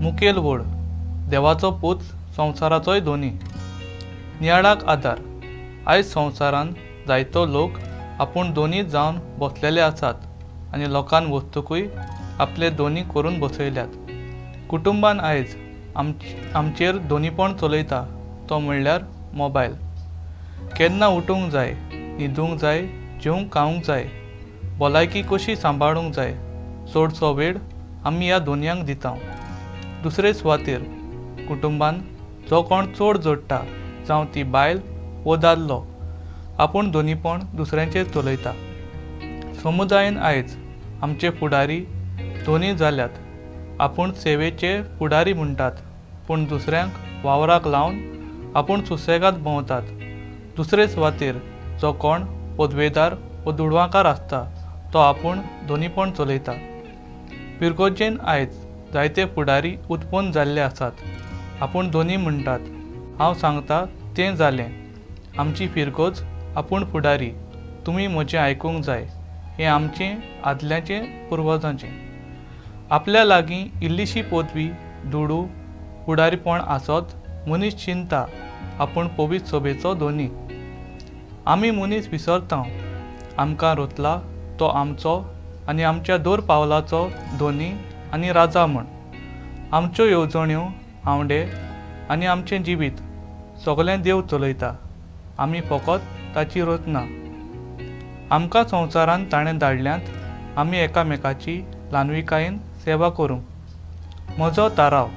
मुखेल व्हड देवाचो पूत संवसाराचोय दोनी नियाळाक आदार। आयज संवसारान जायतो लोक आपूण दोनी जावन बसलेले आसात आनी लोकांन वस्तूकूय आपले दोनी करून बसयल्यात। कुटुंबान आयज आमचेर दोनीपण चलयता तो म्हणल्यार मोबायल। केन्ना उठूंक जाय, न्हिदूंक जाय, जेवंक खावंक जाय, भलायकी कशी सांबाळूंक जाय, चडसो वेळ आमी ह्या दोनयांक दिता। दुसरे सुवातेर कुटुंबान जो कोण चड जोडटा जावं ती बायल वो दादलो आपूण दोनीपण दुसऱ्यांचेर चलयता। समुदायान आयज आमचे फुडारी दोनी जाल्यात। आपूण सेवेचे फुडारी म्हणटात पूण दुसऱ्यांक वावराक लावन आपूण सुसेगाद भोंवतात। दुसरे सुवातेर जो कोण पदवेदार व दुडवांकार आसता तो आपूण दोनीपण चलयता। पिरकोजेन आयज जायते फुडारी उत्पन्न जाल्ले आसात। आपूण दोनी म्हणटात हांव सांगता तें जालें। आमची फिरकोज आपूण फुडारी, तुमी म्हजें आयकूंक जाय, हें आमचें आदल्याचें पुर्वजांचें। आपल्या लागीं इल्लीशी पदवी दुडू फुडारीपण आसत मनीस चिंता आपूण पवित्र सभेचो दोनी। आमी मनीस विसरता आमकां रोतला तो आमचो आनी आमच्या दोर पावलाचो दोनी आनी राजा म्हण। आमच्यो येवजण्यो हावडे आनी आमचें जिवीत सगळें देव चलयता, आमी फकत ताची रचना। आमकां संवसारान ताणें धाडल्यांत आमी एकामेकाची ल्हानविकायेन सेवा करूंक। म्हजो थाराव,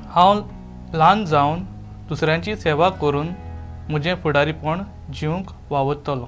हांव ल्हान जावन दुसऱ्यांची सेवा करून म्हजें फुडारीपण जिवंक वावुरतलों।